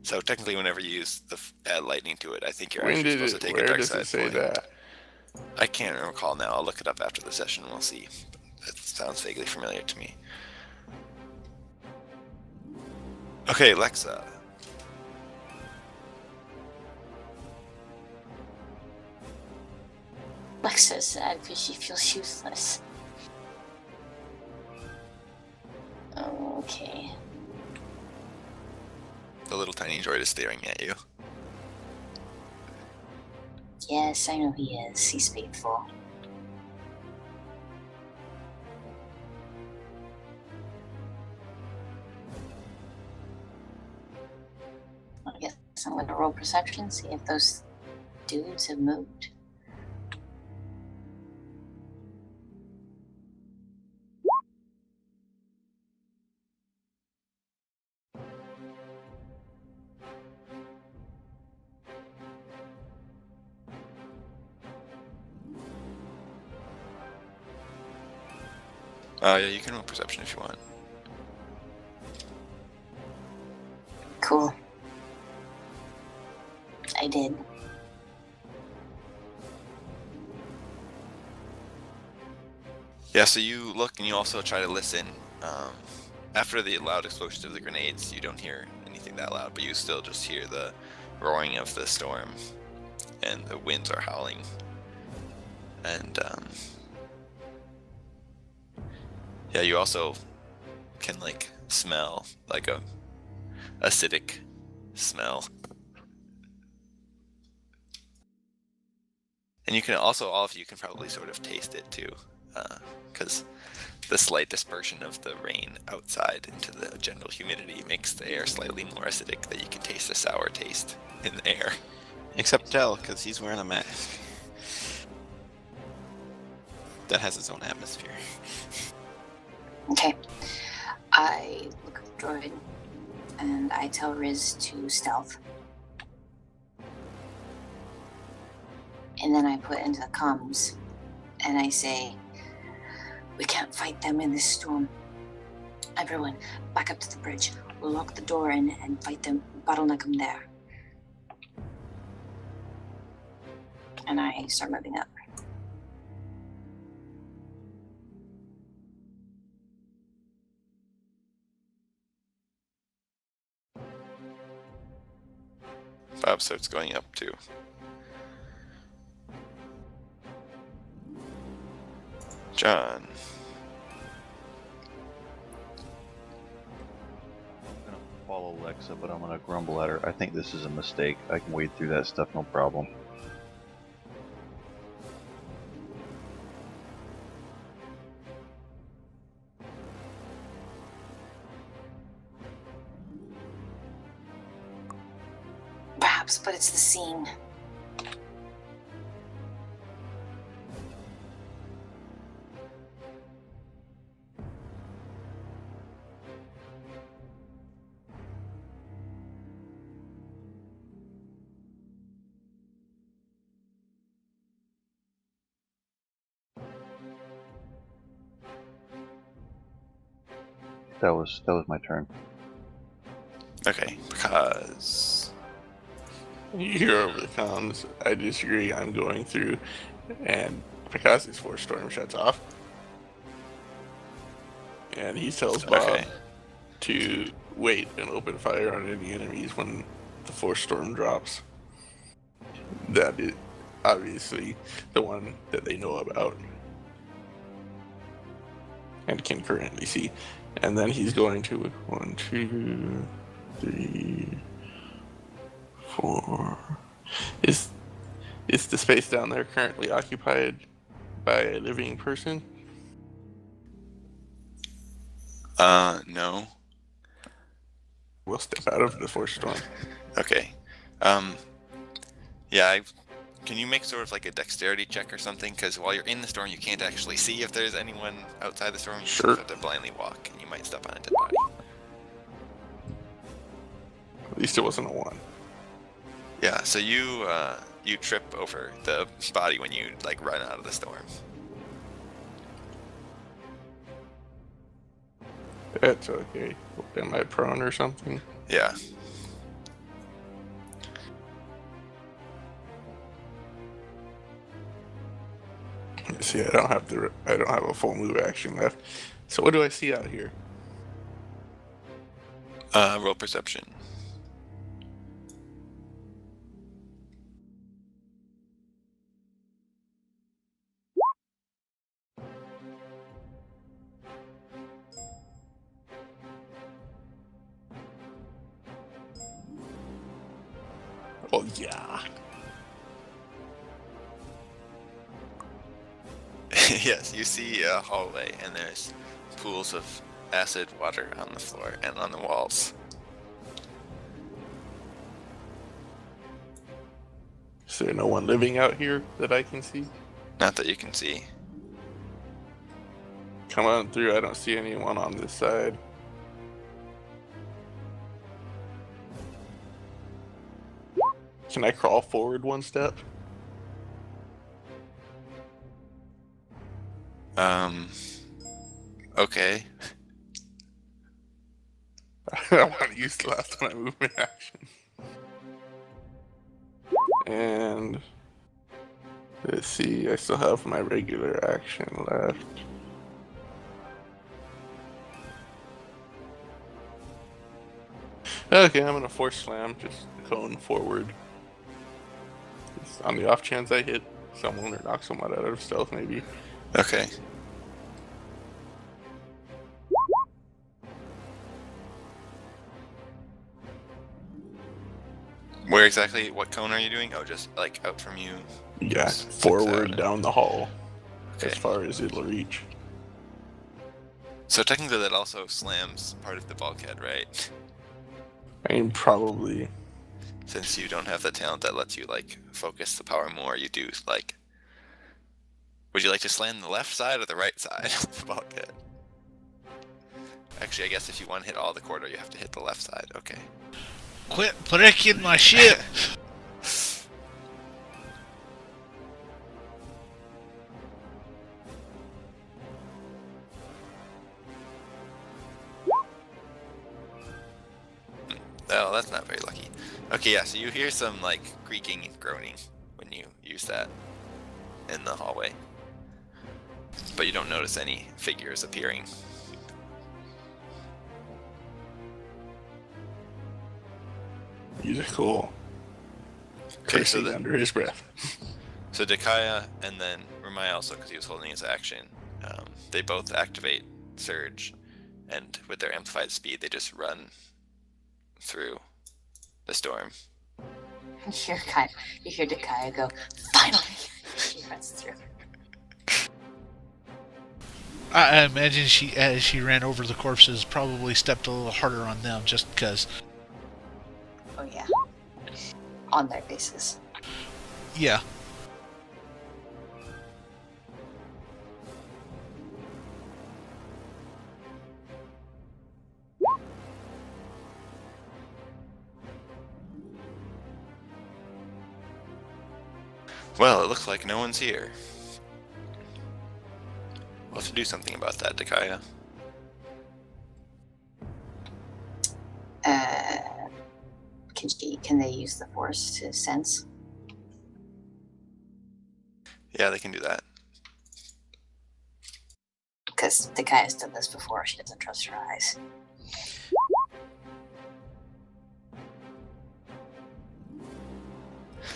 So technically, whenever you use add lightning to it, I think you're When actually did supposed to it? take a Where dark does it side say point. that? I can't recall now. I'll look it up after the session. We'll see. That sounds vaguely familiar to me. Okay, Lexa. Lexa said because she feels useless. Okay. The little tiny droid is staring at you. Yes, I know he is. He's faithful. I guess I'm going to roll perception, see if those dudes have moved. Yeah, you can roll perception if you want. Cool. I did. Yeah, so you look and you also try to listen. After the loud explosion of the grenades, you don't hear anything that loud, but you still just hear the roaring of the storm, and the winds are howling. And yeah, you also can like smell like a acidic smell. And you can also, all of you can probably sort of taste it too, because the slight dispersion of the rain outside into the general humidity makes the air slightly more acidic, that you can taste a sour taste in the air. Except Dell, because he's wearing a mask. That has its own atmosphere. Okay. I look at the droid and I tell Riz to stealth. And then I put into the comms and I say, we can't fight them in this storm. Everyone, back up to the bridge. We'll lock the door in and fight them, bottleneck them there. And I start moving up. Bob starts going up too. John. I'm gonna follow Lexa, but I'm gonna grumble at her. I think this is a mistake. I can wade through that stuff, no problem. Perhaps, but it's the scene. That was my turn. Okay, because You hear over the comms, I disagree, I'm going through, and Picasso's force storm shuts off. And he tells Bob Okay. to wait and open fire on any enemies when the force storm drops. That is obviously the one that they know about and can currently see. And then he's going to 1, 2, 3, 4. Is the space down there currently occupied by a living person? No. We'll step out of the force storm. Okay. Yeah, can you make sort of like a dexterity check or something? Because while you're in the storm, you can't actually see if there's anyone outside the storm. You Sure. just have to blindly walk, and you might step on a dead body. At least it wasn't a 1. Yeah, so you trip over the body when you like run out of the storm. That's okay. Am I prone or something? Yeah. See, I don't have a full move action left. So what do I see out here? Roll perception. Oh yeah. Yes, you see a hallway, and there's pools of acid water on the floor and on the walls. Is there no one living out here that I can see? Not that you can see. Come on through. I don't see anyone on this side. Can I crawl forward one step? Okay. I want to use the last of my movement action. And let's see, I still have my regular action left. Okay, I'm gonna force slam, just cone forward. Just on the off chance I hit someone or knock someone out of stealth, maybe. Okay. Where exactly? What cone are you doing? Oh, just like out from you. Yeah, Six forward out. down the hall Okay. as far as it'll reach. So technically, that also slams part of the bulkhead, right? I mean, probably. Since you don't have the talent that lets you like focus the power more, you do like. Would you like to slam the left side or the right side of the bulkhead? Actually, I guess if you want to hit all the corridor, you have to hit the left side. Okay. Quit breaking my ship! Oh, that's not very lucky. Okay, yeah, so you hear some, like, creaking and groaning when you use that in the hallway. But you don't notice any figures appearing. He's cool. Okay, so Cursing under his breath. So Dakaya and then Rumai also, because he was holding his action, they both activate Surge, and with their amplified speed, they just run through the storm. You hear Dakaya go, finally! She runs through. I imagine she, as she ran over the corpses, probably stepped a little harder on them just because. Oh yeah. On their faces. Yeah. Well, it looks like no one's here. We'll have to do something about that, Dakaya. Can they use the force to sense? Yeah, they can do that. Because Dakaya's done this before. She doesn't trust her eyes.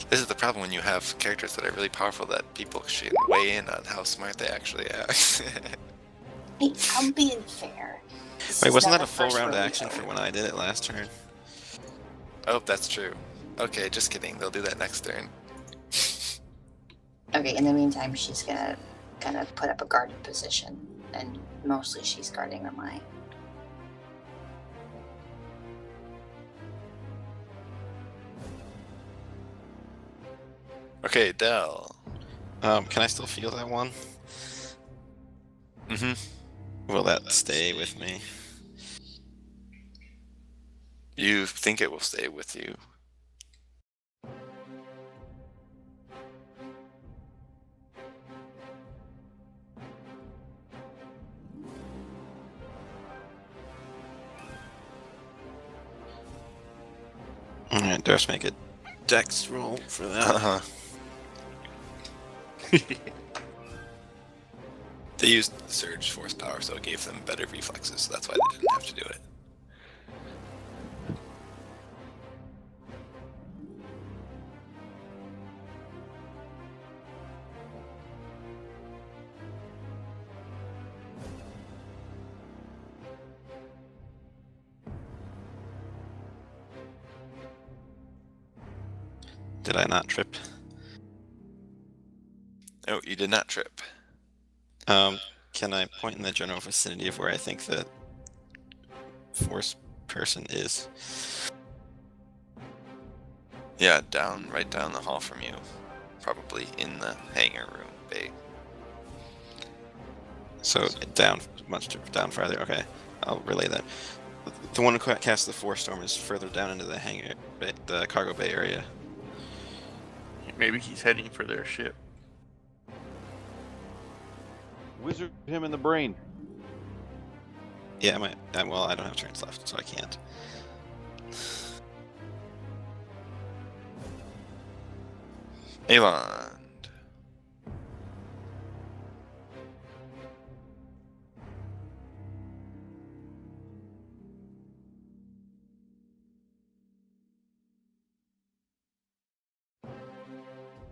This is the problem when you have characters that are really powerful that people should weigh in on how smart they actually are. Hey, I'm being fair. This Wait, is wasn't not that a the full first round rodeo. action for when I did it last turn? Oh, that's true. Okay, just kidding. They'll do that next turn. Okay, in the meantime, she's gonna kind of put up a guarded position, and mostly she's guarding the mine. Okay, Dell. Can I still feel that one? Mm-hmm. Will that stay with me? You think it will stay with you. Alright, do I have to make a dex roll for that? Uh-huh. They used surge force power, so it gave them better reflexes. So that's why they didn't have to do it. Did I not trip? Oh, you did not trip. Can I point in the general vicinity of where I think the force person is? Yeah, right down the hall from you. Probably in the hangar room bay. So down, much down farther. Okay, I'll relay that. The one who cast the force storm is further down into the hangar, the cargo bay area. Maybe he's heading for their ship. Wizard him in the brain. Yeah, well, I don't have turns left, so I can't. Elon.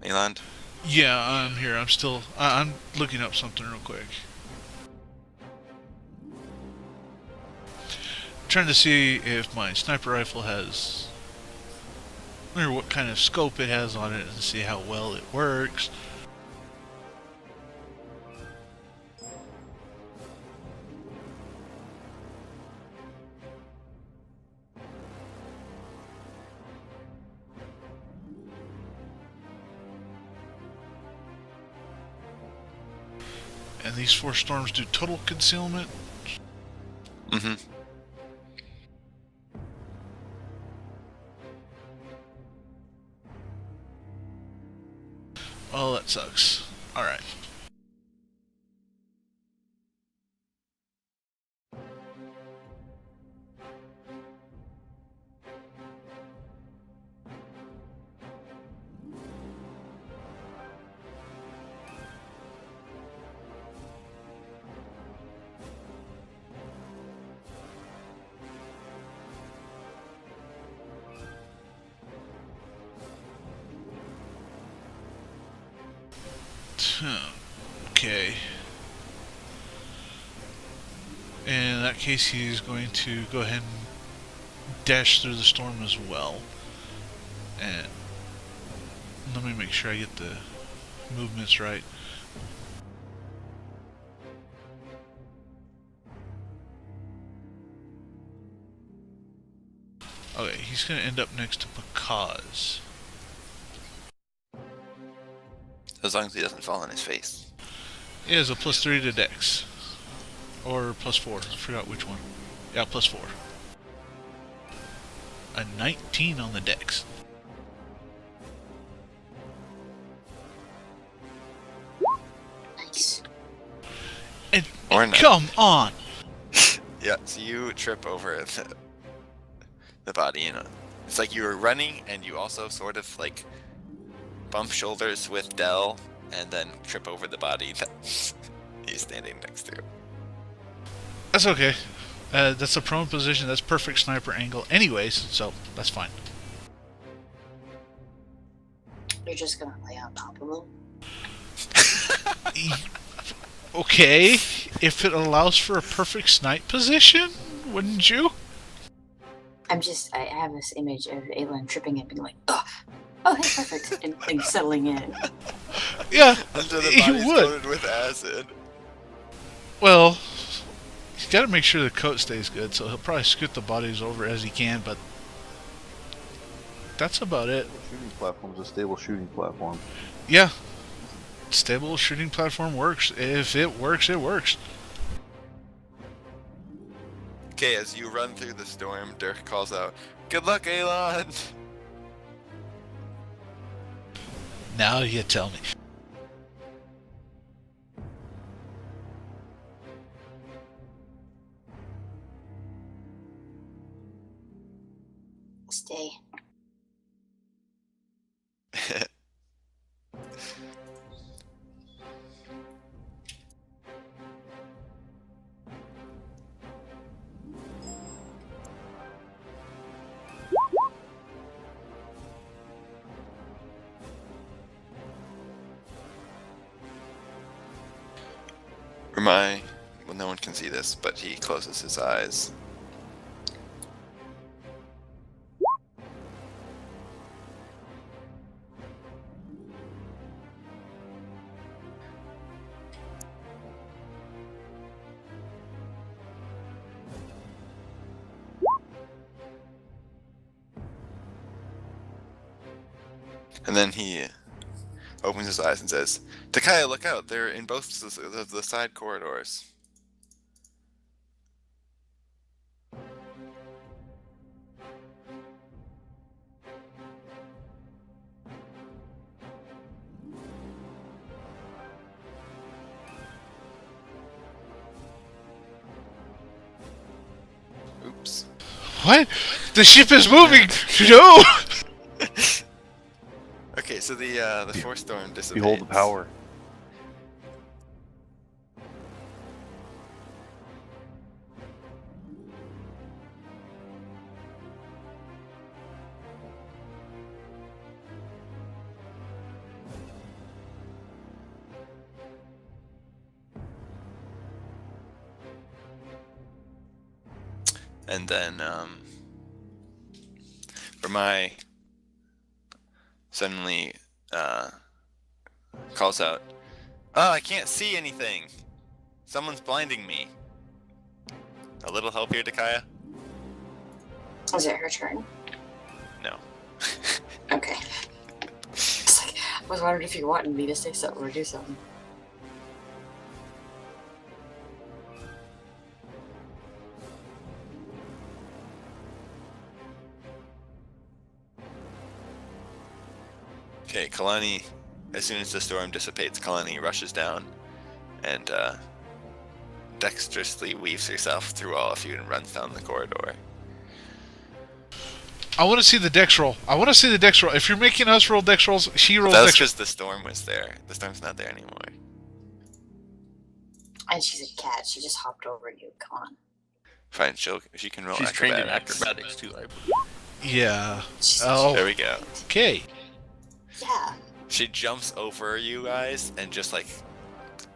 Eland? Yeah, I'm here. I'm still. I'm looking up something real quick. Trying to see if my sniper rifle has, or what kind of scope it has on it, and see how well it works. And these force storms do total concealment. Mm-hmm. Oh, that sucks. Alright. Okay. In that case, he's going to go ahead and dash through the storm as well. And let me make sure I get the movements right. Okay, he's going to end up next to Pakaz. As long as he doesn't fall on his face. He has a +3 to Dex. Or +4. I forgot which one. Yeah, +4. A 19 on the Dex. Nice. And Or not. come on! Yeah, so you trip over the body, you know. It's like you were running and you also sort of like bump shoulders with Dell and then trip over the body that he's standing next to. That's okay. That's a prone position. That's perfect sniper angle anyways, so that's fine. You're just gonna lay on top of them? Okay, if it allows for a perfect snipe position, wouldn't you? I have this image of Aelin tripping and being like, oh, hey, perfect, and settling in. Yeah, Until the he body's would. coated with acid. Well, he's got to make sure the coat stays good, so he'll probably scoot the bodies over as he can, but that's about it. Shooting platform's a stable shooting platform. Yeah, stable shooting platform works. If it works, it works. Okay, as you run through the storm, Dirk calls out, "Good luck, Elon!" Now you tell me. Stay. well, no one can see this, but he closes his eyes. And then he opens his eyes and says, "Takaya, look out! They're in both the side corridors." Oops. What? The ship is moving! No! Okay, so the force storm dissipates. Behold the power. And then Ramai suddenly calls out, "Oh, I can't see anything! Someone's blinding me." A little help here, Takaya? Is it her turn? No. Okay. It's like, I was wondering if you wanted me to say something or do something. Okay, Kalani, as soon as the storm dissipates, Kalani rushes down and dexterously weaves herself through all of you and runs down the corridor. I want to see the dex roll. I want to see the dex roll. If you're making us roll dex rolls, she rolls That was dex rolls. because the storm was there. The storm's not there anymore. And she's a cat. She just hopped over you. Come on. Fine, she can roll She's trained in acrobatics. acrobatics too, I believe. Yeah. She's There Oh, we go. okay. Yeah. She jumps over you guys and just like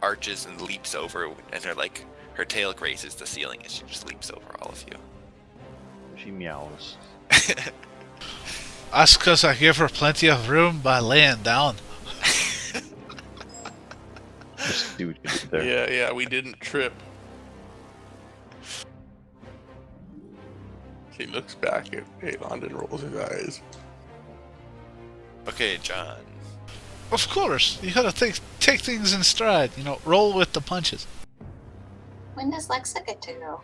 arches and leaps over, and her tail grazes the ceiling as she just leaps over all of you. She meows. That's because I give her plenty of room by laying down. Just see what you did there. Yeah, we didn't trip. He looks back at Aelond and rolls his eyes. Okay, John. Of course, you gotta take things in stride. You know, roll with the punches. When does Lexa get to go?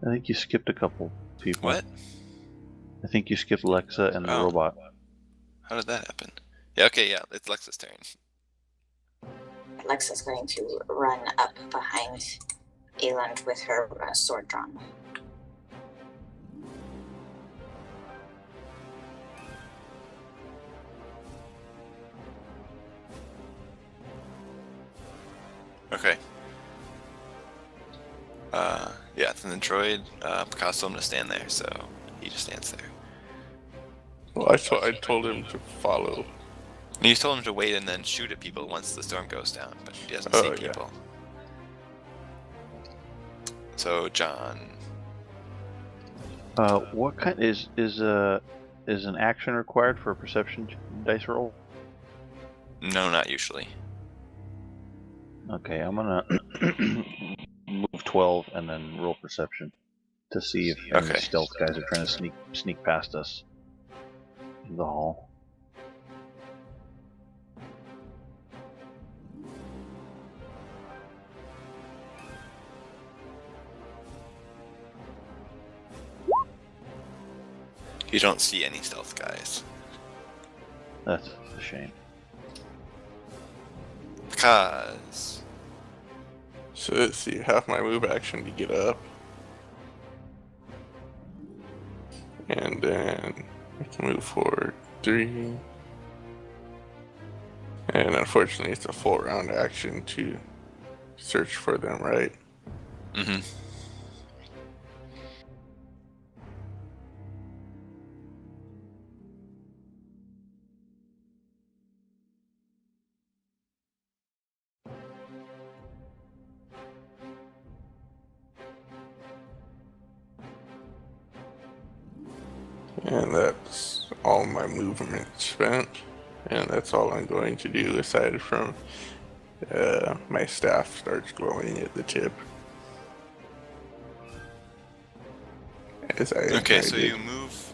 I think you skipped a couple people. What? I think you skipped Lexa and the Oh. robot. How did that happen? Yeah, okay, yeah, it's Lexa's turn. Lexa's going to run up behind Eland with her sword drawn. Okay. Yeah, then the droid, Picasso, I'm gonna stand there, so he just stands there. Well, I told him to follow. And you told him to wait and then shoot at people once the storm goes down, but he doesn't Oh, see yeah. people. So, John. What kind is an action required for a perception dice roll? No, not usually. Okay, I'm gonna move 12 and then roll perception to see if any Okay. stealth guys are trying to sneak past us in the hall. You don't see any stealth guys. That's a shame. Because So let's see, half my move action to get up. And then I can move forward 3. And unfortunately, it's a full round action to search for them, right? Mm-hmm. And that's all my movement spent. And that's all I'm going to do aside from my staff starts glowing at the tip. As I Okay, so I did. you move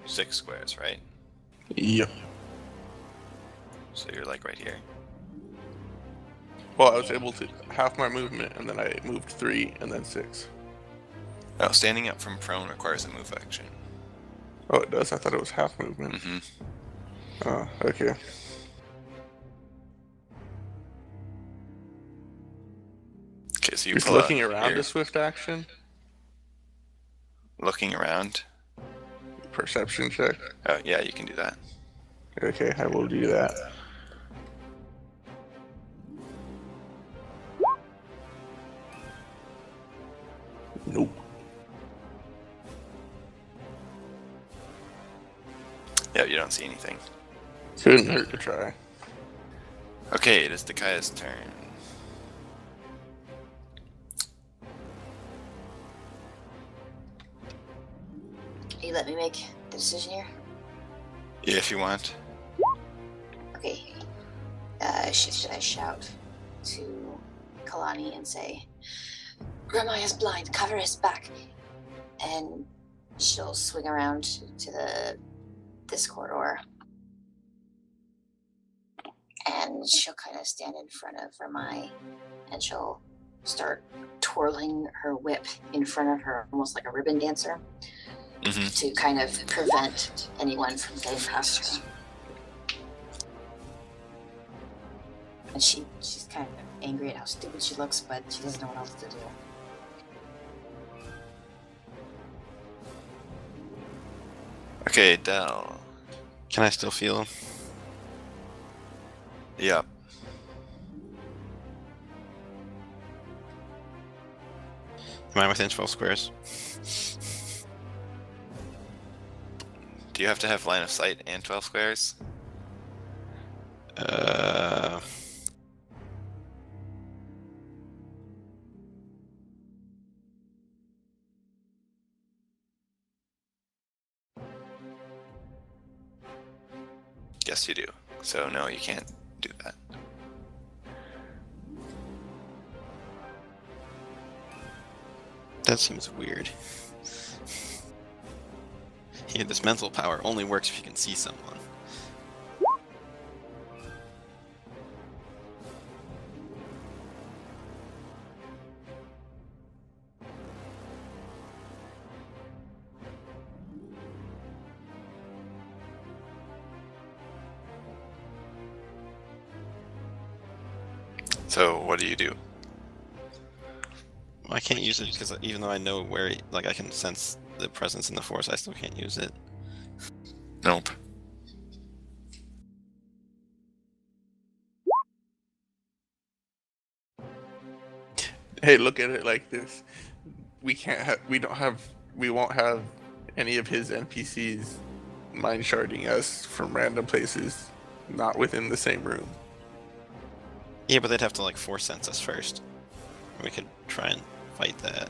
6 squares, right? Yep. So you're like right here. Well, I was able to half my movement, and then I moved 3 and then 6. Oh, standing up from prone requires a move action. Oh, it does? I thought it was half movement. Mm-hmm. Oh, okay. Okay, so you Just pull looking out around your- a swift action. Looking around. Perception check. Oh, yeah, you can do that. Okay, I will do that. Nope. Yeah, you don't see anything. Couldn't hurt to try. Okay, it is Dakaya's turn. You let me make the decision here? Yeah, if you want. Okay. Should I shout to Kalani and say, Grandma is blind, cover his back. And she'll swing around to this corridor. And she'll kind of stand in front of Ramai and she'll start twirling her whip in front of her, almost like a ribbon dancer, Mm-hmm. to kind of prevent anyone from getting past her. And she's kind of angry at how stupid she looks, but she doesn't know what else to do. Okay, Dell. Can I still feel him? Yep. Am I within 12 squares? Do you have to have line of sight and 12 squares? Uh, Yes, you do. So, no, you can't do that. that seems weird. Yeah, this mental power only works if you can see someone. So, what do you do? I can't use it because even though I know where, like, I can sense the presence in the force, I still can't use it. Nope. Hey, look at it like this. We won't have any of his NPCs mind sharding us from random places not within the same room. Yeah, but they'd have to, like, force sense us first. We could try and fight that.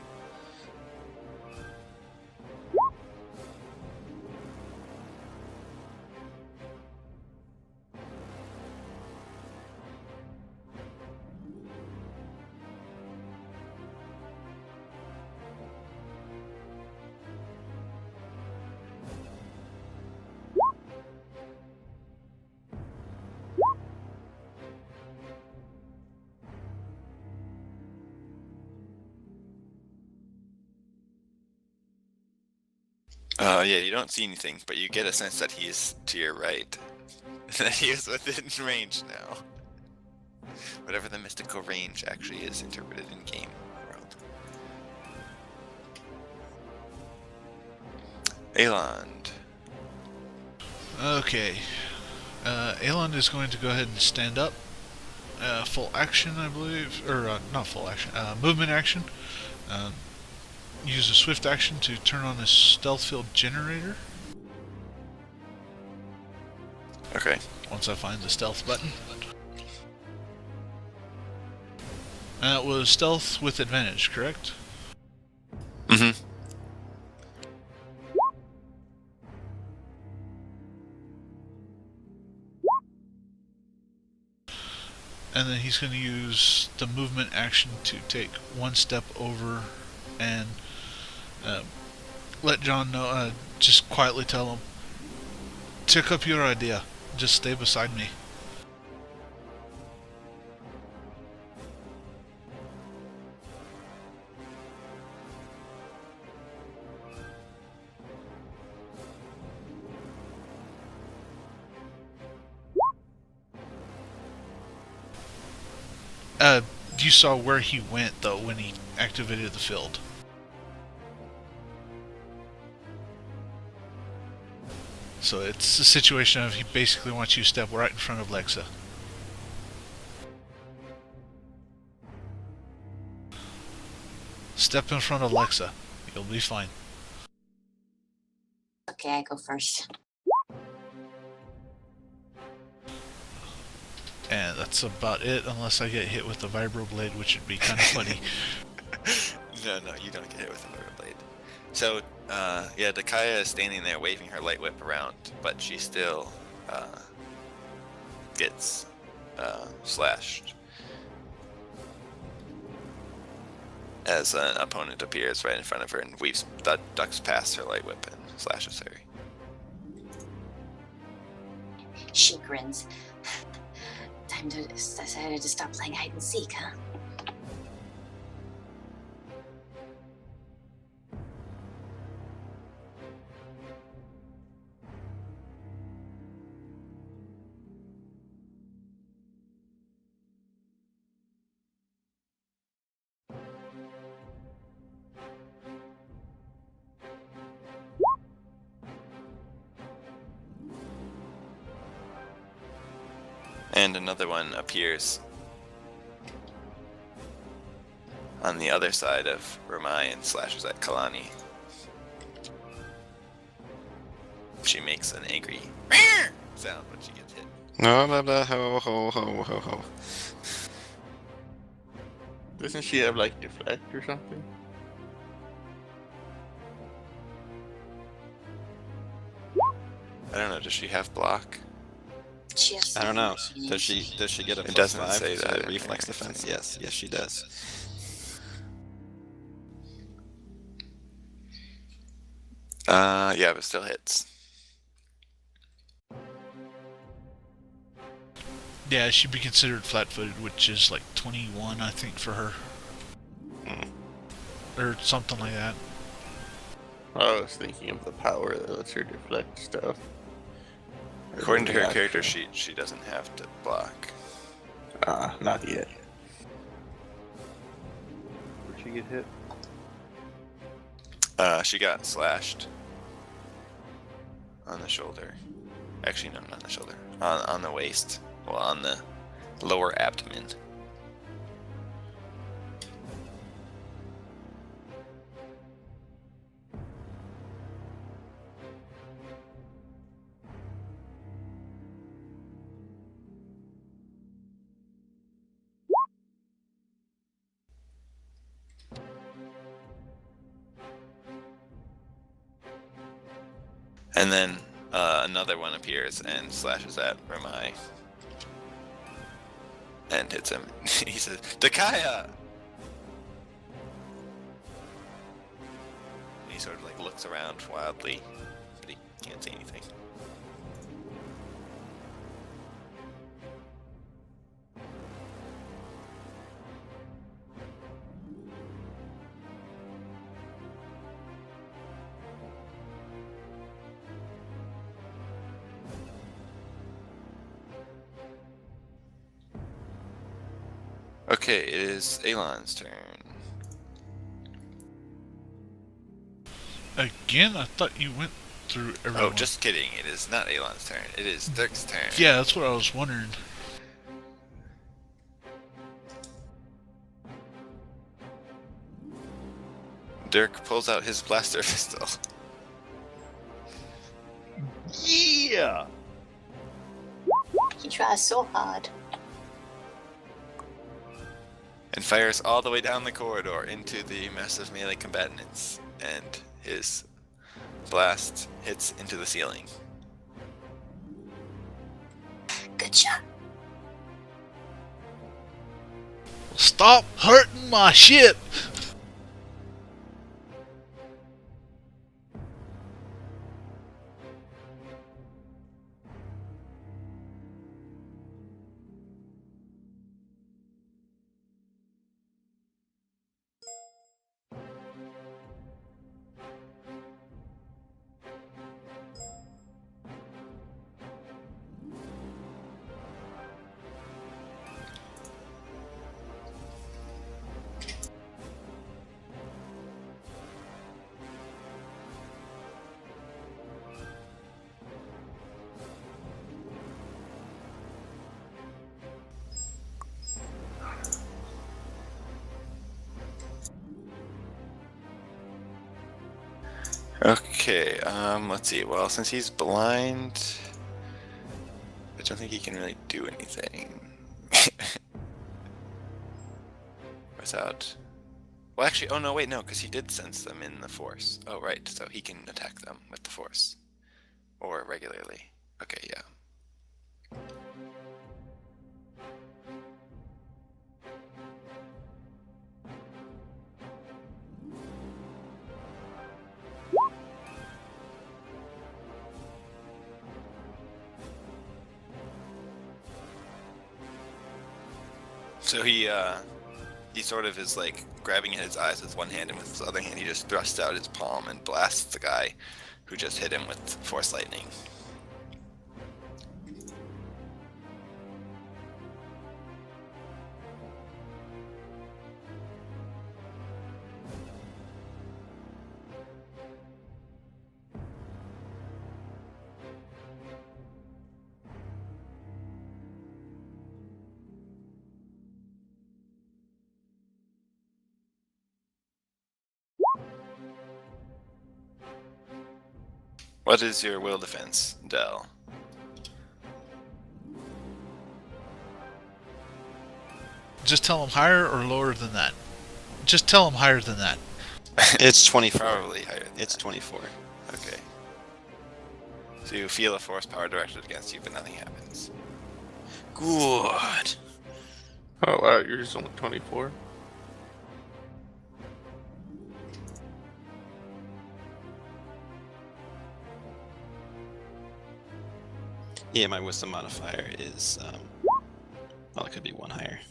Yeah, you don't see anything, but you get a sense that he's to your right. That he is within range now. Whatever the mystical range actually is interpreted in game world. Aelond. Okay. Aelon is going to go ahead and stand up. Full action, I believe. Or, not full action. Movement action. Use a swift action to turn on his stealth field generator. Okay. Once I find the stealth button. That was stealth with advantage, correct? Mm-hmm. and then he's going to use the movement action to take one step over and let John know, just quietly tell him, took up your idea, just stay beside me. You saw where he went though when he activated the field. So it's a situation of he basically wants you to step right in front of Lexa. Step in front of Lexa. You'll be fine. Okay, I go first. And that's about it, unless I get hit with the vibroblade, which would be kind of funny. No, you don't get hit with a blade. So, yeah, Dakaya is standing there waving her light whip around, but she still gets slashed as an opponent appears right in front of her and ducks past her light whip and slashes her. She grins. Time to decided to stop playing hide and seek, huh? And another one appears on the other side of Ramai and slashes at Kalani. She makes an angry sound when she gets hit. No, blah, blah, ho, ho, ho, ho, ho. Doesn't she have like deflect or something? I don't know, does she have block? She has I don't know. something Does she get a It plus doesn't 5 say to that in reflex here. defense? Yes, she does. Yeah, but still hits. Yeah, she'd be considered flat-footed, which is like 21, I think, for her. Or something like that. I was thinking of the power that lets her deflect stuff. According to her Yeah. character sheet, she doesn't have to block. Not yet. Where'd she get hit? She got slashed on the shoulder. Actually, no, not the shoulder. On the waist. Well, on the lower abdomen. And then another one appears and slashes at Ramai. And hits him. He says, Dakaya! And he sort of like looks around wildly, but he can't see anything. Okay, it is Elon's turn. Again, I thought you went through everyone. Oh, just kidding. It is not Elon's turn. It is Dirk's turn. Yeah, that's what I was wondering. Dirk pulls out his blaster pistol. Yeah! He tries so hard. And fires all the way down the corridor into the massive melee combatants. And his blast hits into the ceiling. Good shot. Stop hurting my ship! Okay, let's see. Well, since he's blind, I don't think he can really do anything. Without... Well, actually, oh no, wait, no, because he did sense them in the Force. Oh, right, so he can attack them with the Force. Or regularly. Okay, yeah. So he sort of is like grabbing at his eyes with one hand, and with his other hand he just thrusts out his palm and blasts the guy who just hit him with Force Lightning. What is your will defense, Del? Just tell him higher or lower than that. Just tell him higher than that. It's 24. Probably higher than It's that. 24. Okay. So you feel a force power directed against you, but nothing happens. Good. Oh wow, yours is only 24. Yeah, my wisdom modifier is, well, it could be one higher.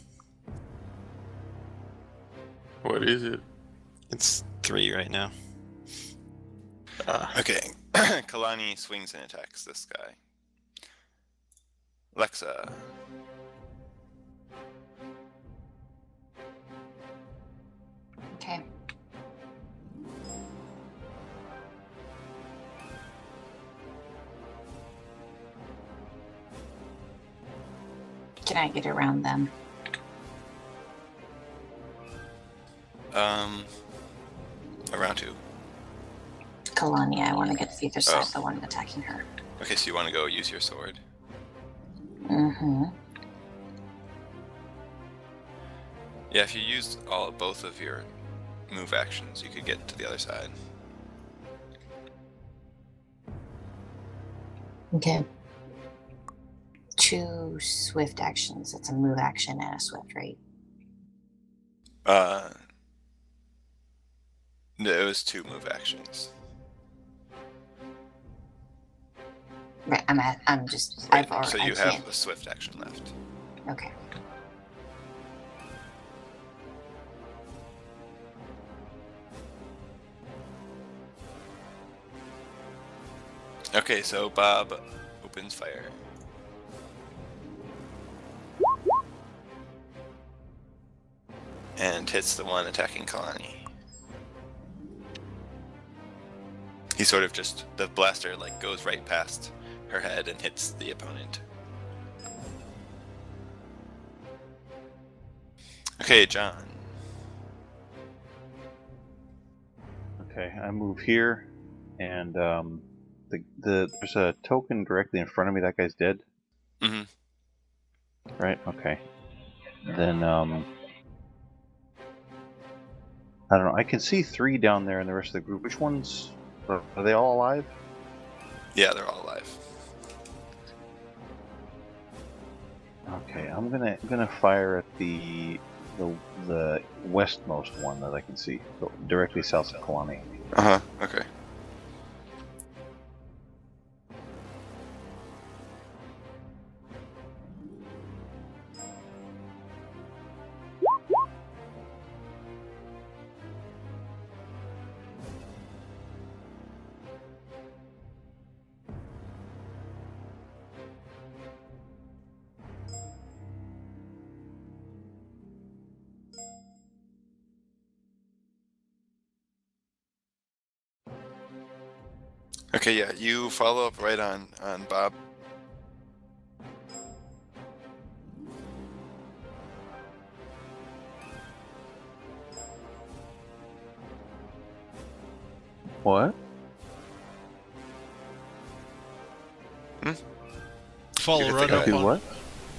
What is it? It's 3 right now. Okay. Kalani swings and attacks this guy. Lexa. Okay. Can I get around them? Around two. Kalani, I want to get to the other side Oh. of the one attacking her. Okay, so you want to go use your sword. Mm-hmm. Yeah, if you used both of your move actions, you could get to the other side. Okay. 2 swift actions. It's a move action and a swift, right? No, it was 2 move actions. Right. I'm just. Right, I've already. so you I have can't. a swift action left. Okay. Okay, so Bob opens fire. And hits the one attacking Kalani. He sort of just, the blaster like goes right past her head and hits the opponent. Okay, John. Okay, I move here, and there's a token directly in front of me. That guy's dead. Mhm. Right. Okay. Then I don't know. I can see 3 down there in the rest of the group. Which ones are they all alive? Yeah, they're all alive. Okay, I'm gonna fire at the the westmost one that I can see, directly south of Kalani. Okay. Okay, yeah, you follow up right on Bob. What? Follow You right get up the Do on. what?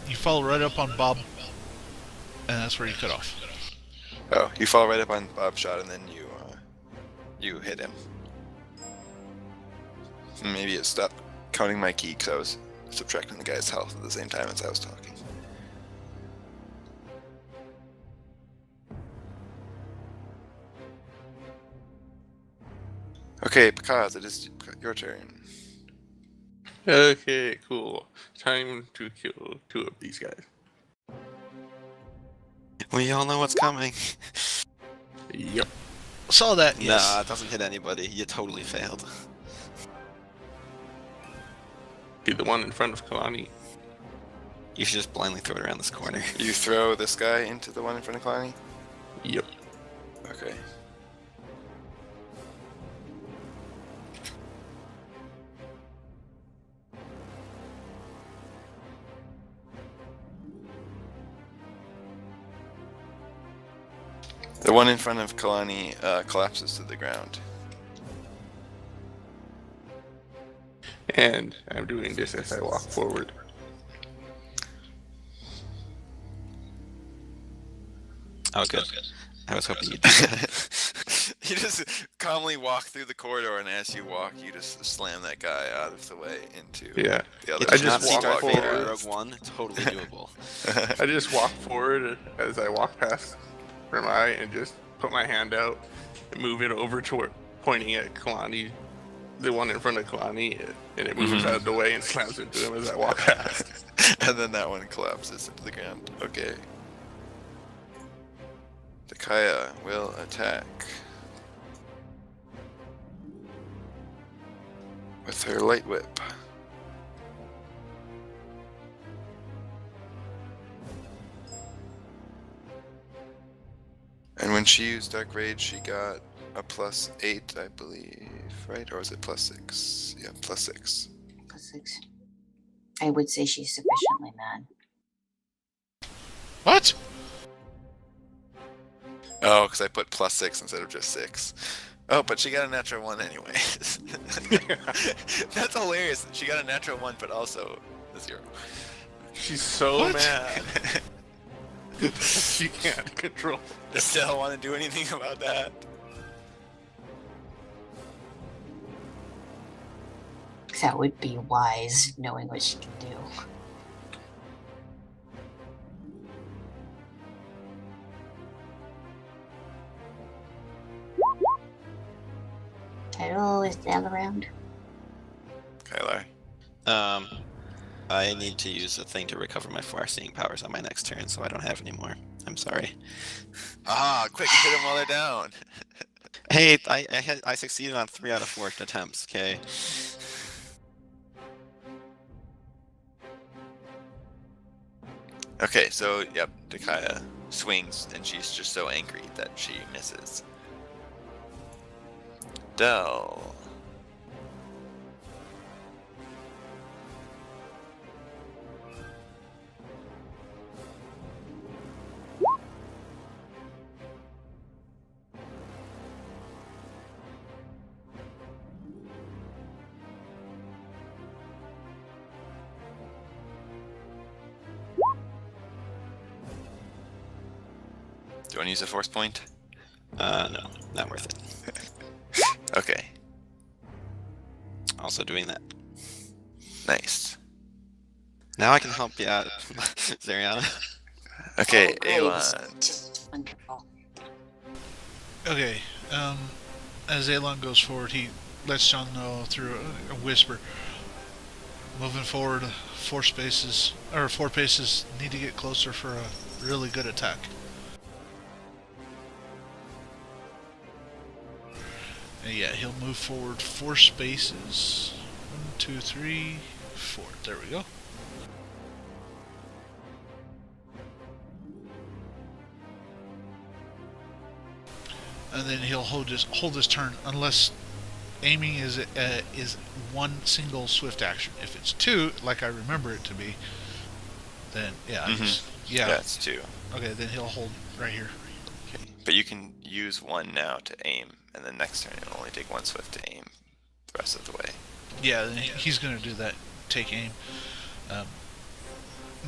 You follow right up on Bob, and that's where you cut off. Oh, you follow right up on Bob's shot, and then you hit him. Maybe it stopped counting my key because I was subtracting the guy's health at the same time as I was talking. Okay, Picard, it is your turn. Okay, cool. Time to kill 2 of these guys. We all know what's coming. Yep. Saw that. Yes. Nah, it doesn't hit anybody. You totally failed. Be the one in front of Kalani. You should just blindly throw it around this corner. You throw this guy into the one in front of Kalani? Yep. Okay. The one in front of Kalani collapses to the ground. And I'm doing this as I walk forward. Oh, good. I was hoping you'd do that. You just calmly walk through the corridor, and as you walk, you just slam that guy out of the way into Yeah. the other. I It's just not walk Darth forward. Vader in Rogue One. Totally doable. I just walk forward as I walk past Ramai and just put my hand out and move it over toward pointing at Kalani, the one in front of Kalani, and it moves out of the way and slams into him as I walk past. And then that one collapses into the ground. Okay. Takaya will attack with her light whip. And when she used Dark Rage, she got a +8, I believe, right? Or was it +6? Yeah, +6. +6. I would say she's sufficiently mad. What? Oh, because I put +6 instead of just 6. Oh, but she got a natural 1 anyway. That's hilarious. She got a natural 1, but also a 0. She's so What? mad. She can't control. Does Stella want to do anything about that? That would be wise, knowing what she can do. Hello, is Dell around? Kylar. I need to use a thing to recover my far-seeing powers on my next turn, so I don't have any more. I'm sorry. Ah, quick, hit them while they're down. Hey, I succeeded on 3 out of 4 attempts. Okay. Okay, so, yep, Takaya swings, and she's just so angry that she misses. Dell. Do you want to use a force point? No, not worth it. Okay, Also doing that. nice. Now I can help you out, Zariana. Okay, Oh, great. Aelon. Just Wonderful. Okay. As Elon goes forward, he lets John know through a whisper. Moving forward, 4 paces, need to get closer for a really good attack. And yeah, he'll move forward 4 spaces. 1, 2, 3, 4. There we go. And then he'll hold his turn unless aiming is one single swift action. If it's 2, like I remember it to be, then yeah, Yeah, it's 2. Okay, then he'll hold right here. Okay, but you can use 1 now to aim, and then next turn it'll only take 1 swift to aim the rest of the way. Yeah, then he's gonna do that. Take aim.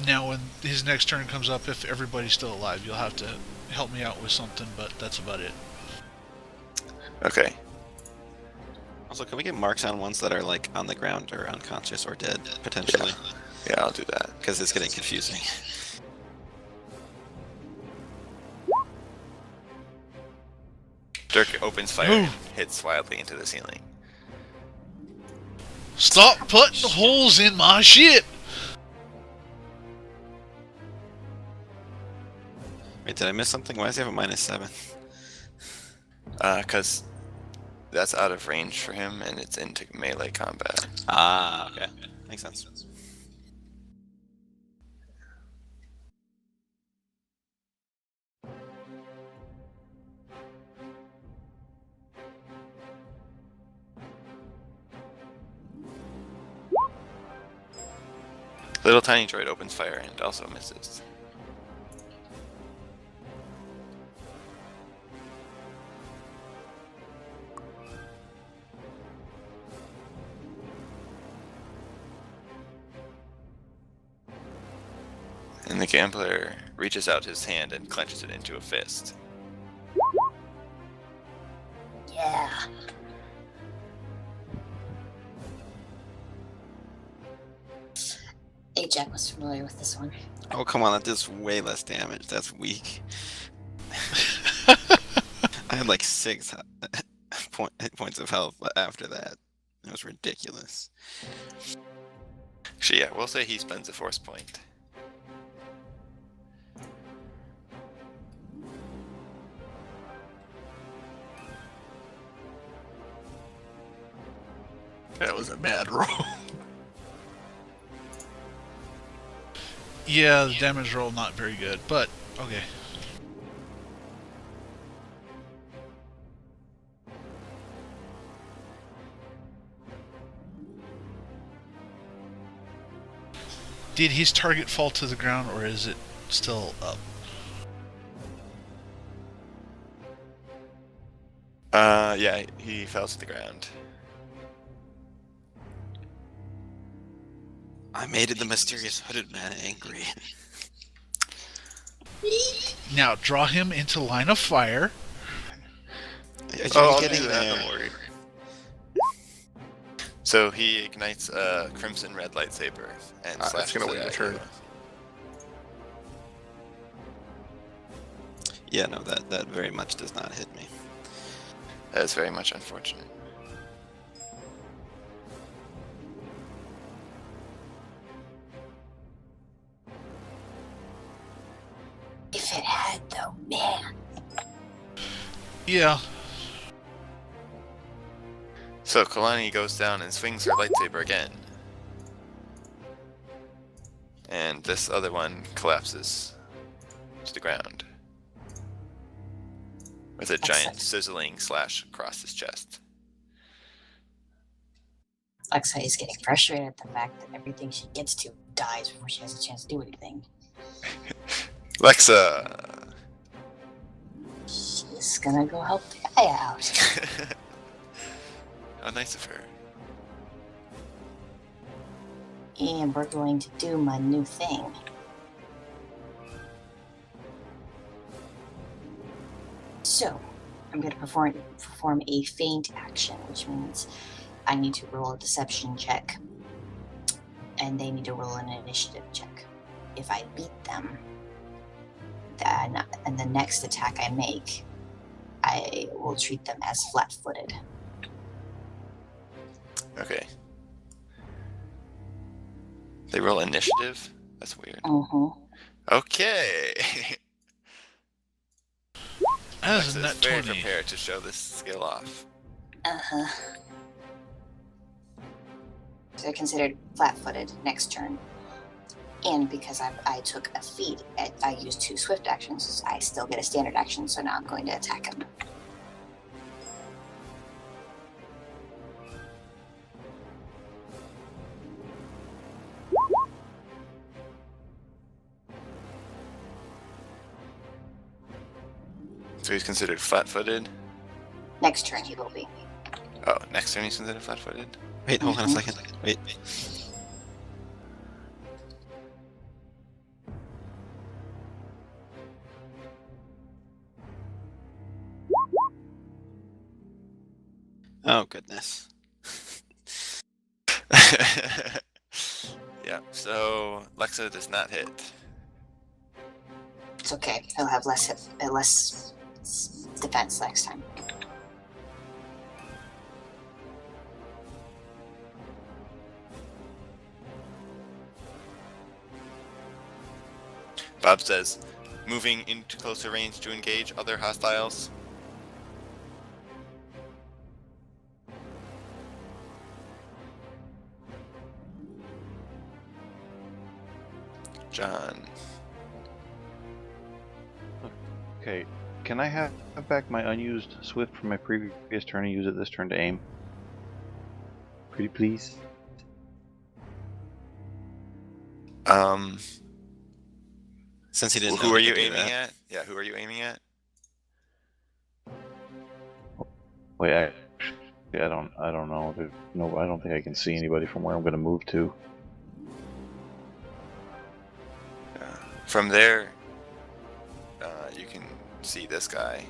Now, when his next turn comes up, if everybody's still alive, you'll have to help me out with something. But that's about it. Okay. Also, can we get marks on ones that are like on the ground or unconscious or dead, potentially? Yeah, I'll do that. Because it's getting confusing. Dirk opens fire Ooh. and hits wildly into the ceiling. Stop putting holes in my shit. Wait, did I miss something? Why does he have a -7? Because that's out of range for him, and it's into melee combat. Ah, okay. Makes sense. Little tiny droid opens fire and also misses. And the gambler reaches out his hand and clenches it into a fist. Yeah. Jack was familiar with this one. Oh, come on, that does way less damage. That's weak. I had like 6 points of health after that. It was ridiculous. Actually, yeah, we'll say he spends a force point. That was a bad roll. Yeah, the damage roll not very good, but okay. Did his target fall to the ground, or is it still up? Yeah, he fell to the ground. I made the mysterious hooded man angry. Now draw him into line of fire. You're I'll getting do that, there. don't worry. So he ignites a crimson red lightsaber and That's slashes gonna it win a at turn. you. Yeah, no, that very much does not hit me. That is very much unfortunate. If it had, though, man. Yeah. So Kalani goes down and swings her lightsaber again. And this other one collapses to the ground with a giant Excellent. sizzling slash across his chest. Lexa is getting frustrated at the fact that everything she gets to dies before she has a chance to do anything. Lexa! She's gonna go help the guy out. How nice of her. And we're going to do my new thing. So, I'm going to perform a feint action, which means I need to roll a deception check, and they need to roll an initiative check. If I beat them, and the next attack I make, I will treat them as flat-footed. Okay. They roll initiative? That's weird. Mm-hmm. Okay. That is Alexa's a net very 20. prepared to show this skill off. Uh-huh. So they're considered flat-footed next turn. And because I took a feat, I used 2 swift actions, I still get a standard action, so now I'm going to attack him. So he's considered flat-footed. Next turn he will be. Oh, next turn he's considered flat-footed. Wait, hold on a second. Wait. Oh, goodness. Yeah. So Lexa does not hit. It's okay. He'll have less defense next time. Bob says, moving into closer range to engage other hostiles. John. Okay, can I have back my unused swift from my previous turn and use it this turn to aim? Pretty please. Since he didn't know Who are he you could do aiming that. at? Yeah, who are you aiming at? Wait, I don't know. There's no, I don't think I can see anybody from where I'm going to move to. From there, you can see this guy,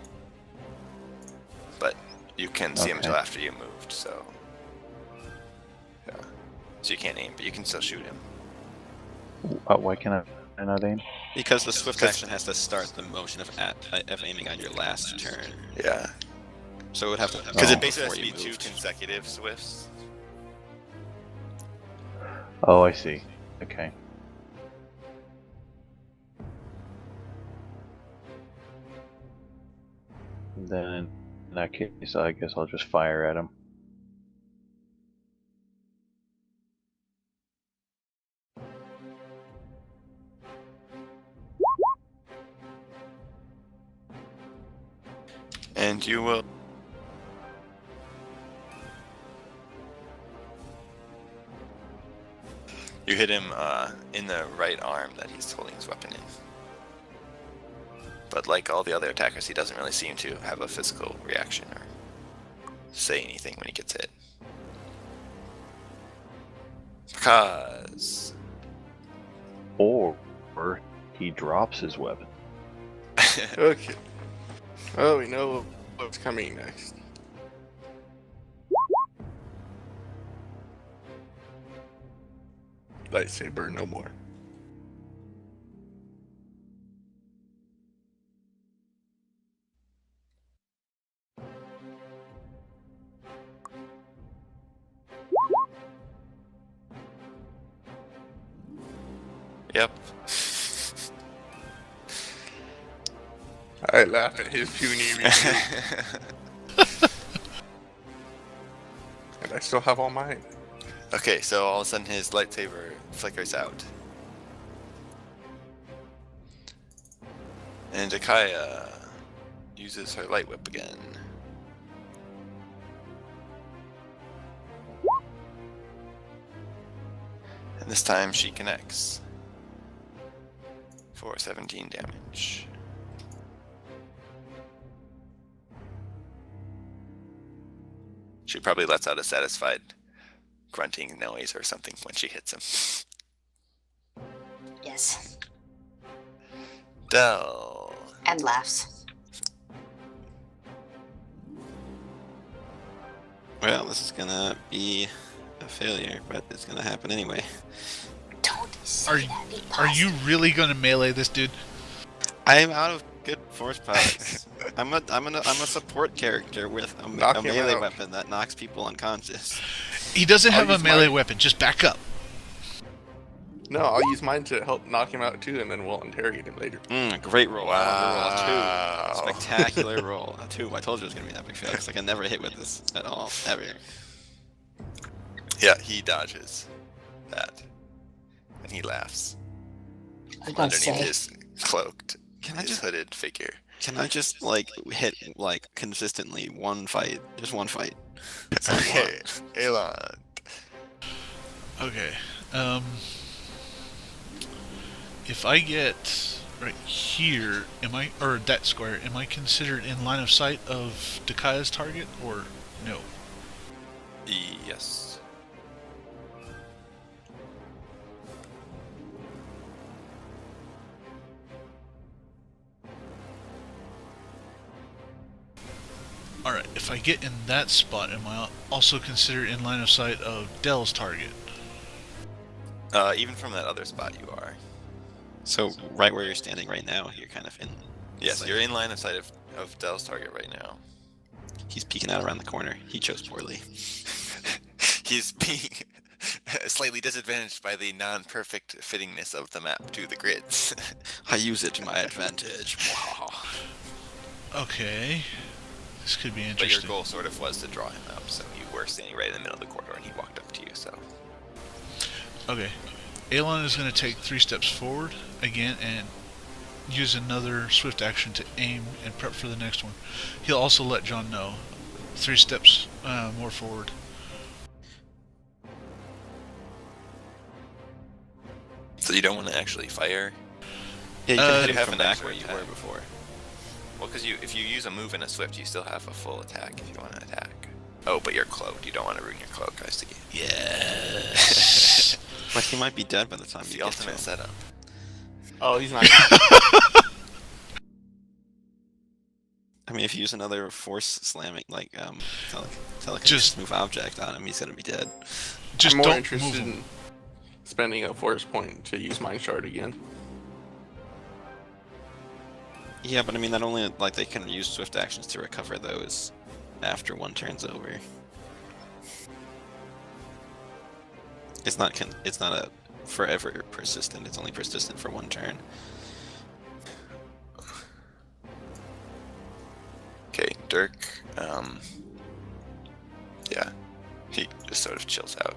but you can see him Okay. until after you moved. So, yeah. So you can't aim, but you can still shoot him. Why can I not aim? Because the swift Because- action has to start the motion of aiming on your last turn. Yeah, So it would have to because Oh. it basically has before to you be 2 moved. consecutive swifts. Oh, I see. Okay. Then in that case, I guess I'll just fire at him. And you will. You hit him in the right arm that he's holding his weapon in. But like all the other attackers, he doesn't really seem to have a physical reaction or say anything when he gets hit. Because. Or he drops his weapon. Okay. Well, we know what's coming next. Lightsaber no more. Yep. I laugh at his puny review, and I still have all mine. Okay, so all of a sudden his lightsaber flickers out. And Jakaya uses her light whip again. And this time she connects for 17 damage. She probably lets out a satisfied grunting noise or something when she hits him. Yes. Dell. And laughs. Well, this is gonna be a failure, but it's gonna happen anyway. Don't say Are that. Be Are you positive. really going to melee this dude? I'm out of good force powers. I'm a support character with a Knock him melee out. weapon that knocks people unconscious. He doesn't I'll have a use melee mine. weapon. Just back up. No, I'll use mine to help knock him out too, and then we'll interrogate him later. Great roll. I Wow. roll a 2. Spectacular roll. A 2. I told you it was gonna be an epic fail because I can never hit with this at all, ever. Yeah, he dodges that. And he laughs. I was gonna Underneath say, his cloaked, Can I his just hooded figure. like hit like consistently one fight, just one fight? That's all I Okay, want. Elon. Okay. If I get right here, or that square, am I considered in line of sight of Dakaya's target, or no? Yes. Alright, if I get in that spot, am I also considered in line of sight of Dell's target? Even from that other spot, you are. So right where you're standing right now, you're kind of in. Yes, sight. you're in line of sight of Dell's target right now. He's peeking out around the corner. He chose poorly. He's being slightly disadvantaged by the non-perfect fittingness of the map to the grids. I use it to my advantage. Wow. Okay. This could be But your interesting. goal sort of was to draw him up, so you were standing right in the middle of the corridor and he walked up to you, so. Okay. Aelon is going to take 3 steps forward again and use another swift action to aim and prep for the next one. He'll also let John know. 3 steps more forward. So you don't want to actually fire? Yeah, you Uh, can hit you him have from an back extra where you attack. were before. Well, because if you use a move in a swift, you still have a full attack if you want to attack. Oh, but you're cloaked. You don't want to ruin your cloak, I see. Yes. But he might be dead by the time It's you the get to ultimate him. setup. Oh, he's not. I mean, if you use another force slamming, like telekinesis Just- move object on him, he's gonna be dead. Just I'm more don't interested move him. in spending a force point to use Mind Shard again. Yeah, but I mean, that only like they can use swift actions to recover those after one turn's over. It's not a forever persistent. It's only persistent for one turn. Okay, Dirk. Yeah, he just sort of chills out.